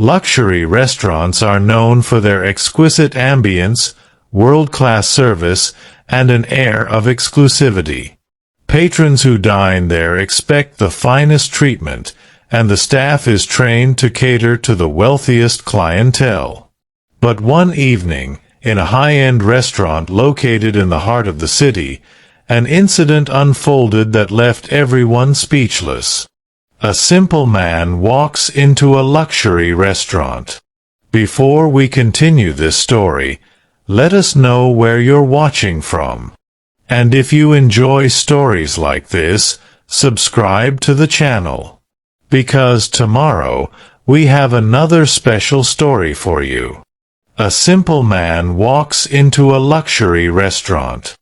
Luxury restaurants are known for their exquisite ambience, world-class service, and an air of exclusivity. Patrons who dine there expect the finest treatment, and the staff is trained to cater to the wealthiest clientele. But one evening, in a high-end restaurant located in the heart of the city, an incident unfolded that left everyone speechless. A simple man walks into a luxury restaurant. Before we continue this story, let us know where you're watching from. And if you enjoy stories like this, subscribe to the channel. Because tomorrow, we have another special story for you. A simple man walks into a luxury restaurant.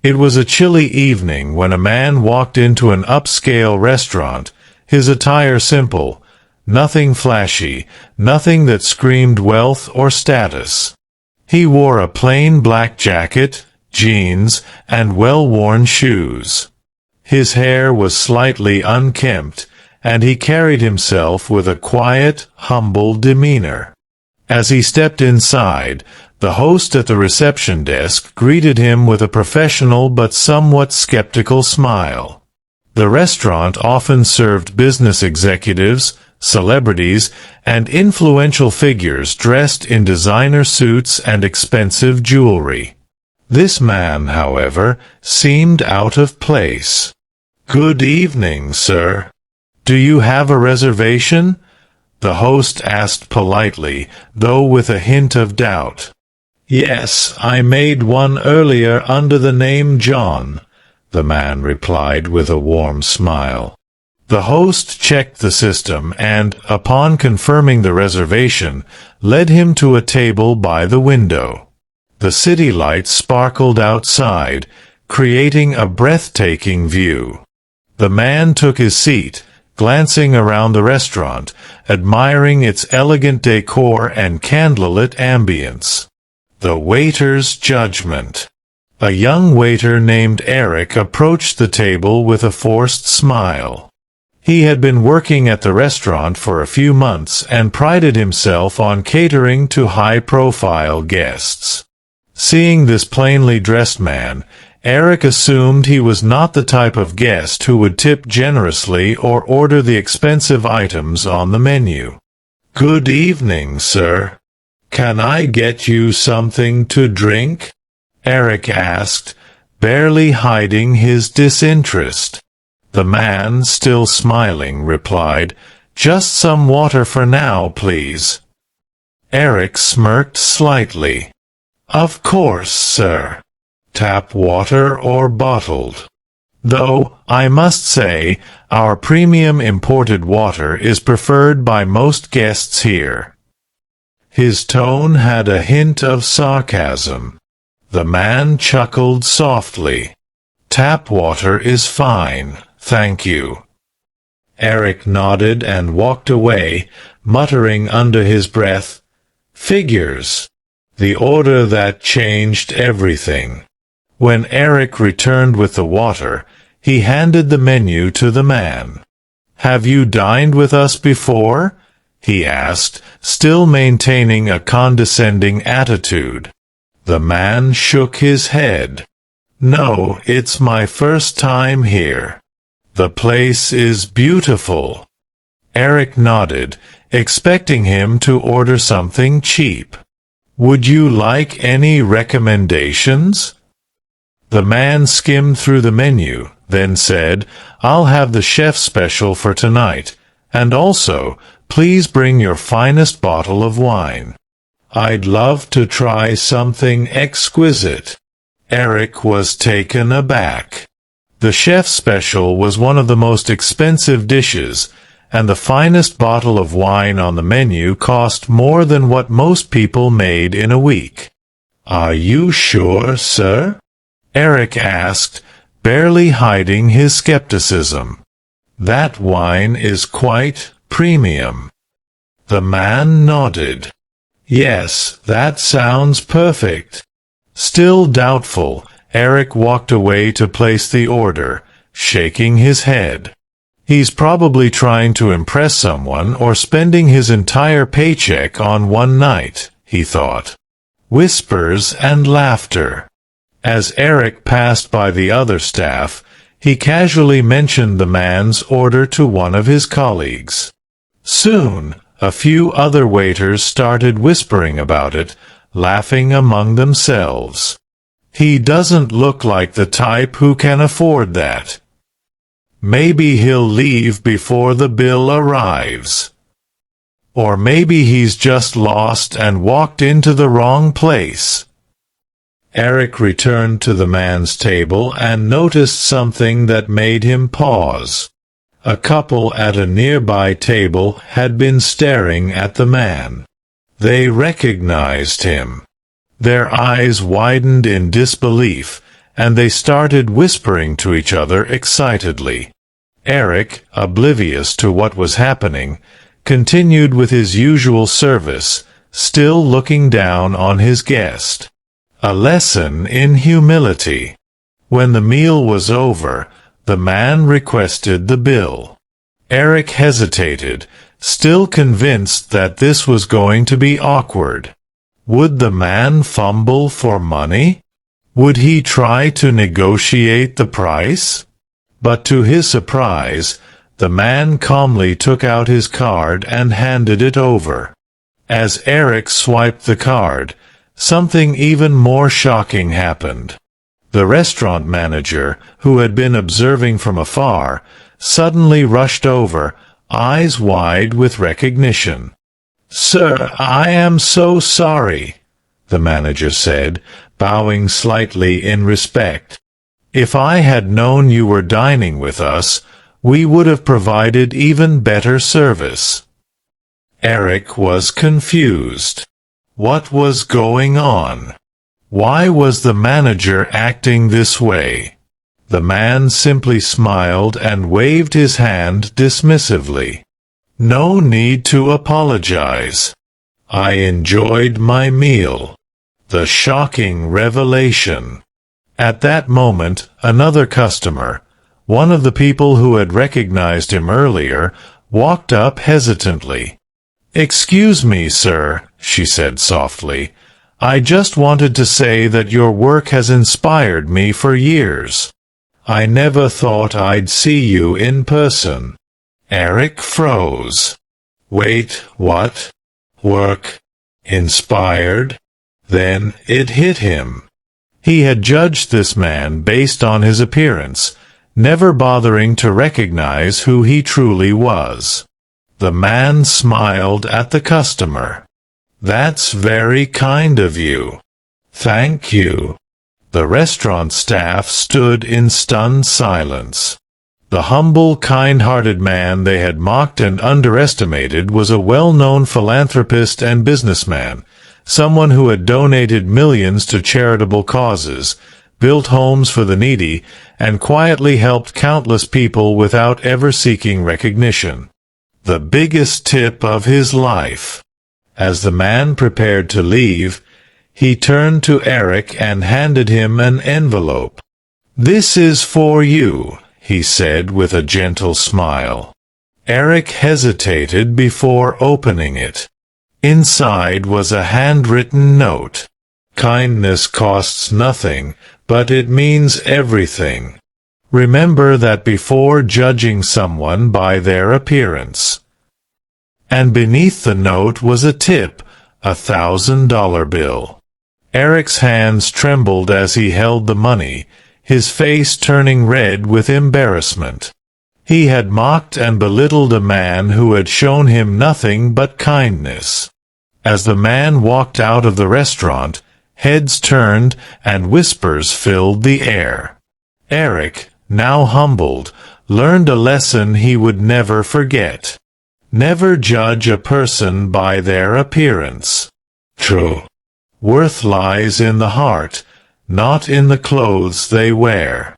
It was a chilly evening when a man walked into an upscale restaurant, his attire simple, nothing flashy, nothing that screamed wealth or status. He wore a plain black jacket, jeans, and well-worn shoes. His hair was slightly unkempt, and he carried himself with a quiet, humble demeanor. As he stepped inside, the host at the reception desk greeted him with a professional but somewhat skeptical smile. The restaurant often served business executives, celebrities, and influential figures dressed in designer suits and expensive jewelry. This man, however, seemed out of place. "Good evening, sir. Do you have a reservation?" the host asked politely, though with a hint of doubt. "Yes, I made one earlier under the name John," the man replied with a warm smile. The host checked the system and, upon confirming the reservation, led him to a table by the window. The city lights sparkled outside, creating a breathtaking view. The man took his seat, glancing around the restaurant, admiring its elegant decor and candlelit ambience. The waiter's judgment. A young waiter named Eric approached the table with a forced smile. He had been working at the restaurant for a few months and prided himself on catering to high-profile guests. Seeing this plainly dressed man, Eric assumed he was not the type of guest who would tip generously or order the expensive items on the menu. "Good evening, sir. Can I get you something to drink?" Eric asked, barely hiding his disinterest. The man, still smiling, replied, "Just some water for now, please." Eric smirked slightly. "Of course, sir. Tap water or bottled? Though, I must say, our premium imported water is preferred by most guests here." His tone had a hint of sarcasm. The man chuckled softly. "Tap water is fine, thank you." Eric nodded and walked away, muttering under his breath, "Figures. The order that changed everything." When Eric returned with the water, he handed the menu to the man. "Have you dined with us before?" he asked, still maintaining a condescending attitude. The man shook his head. "No, it's my first time here. The place is beautiful." Eric nodded, expecting him to order something cheap. "Would you like any recommendations?" The man skimmed through the menu, then said, "I'll have the chef special for tonight, and also, please bring your finest bottle of wine. I'd love to try something exquisite." Eric was taken aback. The chef special was one of the most expensive dishes, and the finest bottle of wine on the menu cost more than what most people made in a week. "Are you sure, sir?" Eric asked, barely hiding his skepticism. "That wine is quite premium." The man nodded. "Yes, that sounds perfect." Still doubtful, Eric walked away to place the order, shaking his head. He's probably trying to impress someone or spending his entire paycheck on one night, he thought. Whispers and laughter. As Eric passed by the other staff, he casually mentioned the man's order to one of his colleagues. Soon, a few other waiters started whispering about it, laughing among themselves. He doesn't look like the type who can afford that. Maybe he'll leave before the bill arrives. Or maybe he's just lost and walked into the wrong place. Eric returned to the man's table and noticed something that made him pause. A couple at a nearby table had been staring at the man. They recognized him. Their eyes widened in disbelief, and they started whispering to each other excitedly. Eric, oblivious to what was happening, continued with his usual service, still looking down on his guest. A lesson in humility. When the meal was over, the man requested the bill. Eric hesitated, still convinced that this was going to be awkward. Would the man fumble for money? Would he try to negotiate the price? But to his surprise, the man calmly took out his card and handed it over. As Eric swiped the card, something even more shocking happened. The restaurant manager, who had been observing from afar, suddenly rushed over, eyes wide with recognition. "Sir, I am so sorry," the manager said, bowing slightly in respect. "If I had known you were dining with us, we would have provided even better service." Eric was confused. What was going on? Why was the manager acting this way? The man simply smiled and waved his hand dismissively. "No need to apologize. I enjoyed my meal." The shocking revelation. At that moment, another customer, one of the people who had recognized him earlier, walked up hesitantly. "Excuse me, sir," she said softly. "I just wanted to say that your work has inspired me for years. I never thought I'd see you in person." Eric froze. Wait, what? Work? Inspired? Then it hit him. He had judged this man based on his appearance, never bothering to recognize who he truly was. The man smiled at the customer. "That's very kind of you." "Thank you." The restaurant staff stood in stunned silence. The humble, kind-hearted man they had mocked and underestimated was a well-known philanthropist and businessman, someone who had donated millions to charitable causes, built homes for the needy, and quietly helped countless people without ever seeking recognition. The biggest tip of his life. As the man prepared to leave, he turned to Eric and handed him an envelope. "This is for you," he said with a gentle smile. Eric hesitated before opening it. Inside was a handwritten note. "Kindness costs nothing, but it means everything. Remember that before judging someone by their appearance." And beneath the note was a tip, a $1,000 bill. Eric's hands trembled as he held the money, his face turning red with embarrassment. He had mocked and belittled a man who had shown him nothing but kindness. As the man walked out of the restaurant, heads turned and whispers filled the air. Eric, now humbled, learned a lesson he would never forget. Never judge a person by their appearance. True. Worth lies in the heart, not in the clothes they wear.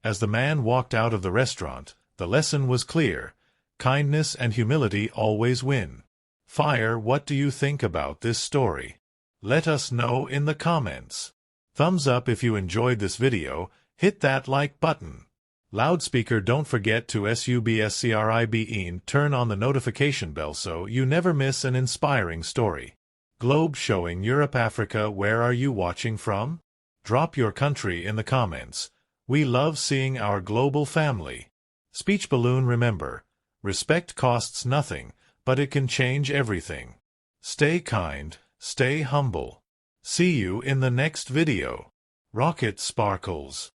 As the man walked out of the restaurant, the lesson was clear. Kindness and humility always win. Fire, what do you think about this story? Let us know in the comments. Thumbs up if you enjoyed this video, hit that like button. Loudspeaker, don't forget to subscribe, turn on the notification bell so you never miss an inspiring story. Globe showing Europe, Africa, where are you watching from? Drop your country in the comments. We love seeing our global family. Speech balloon, remember, respect costs nothing, but it can change everything. Stay kind, stay humble. See you in the next video. Rocket sparkles.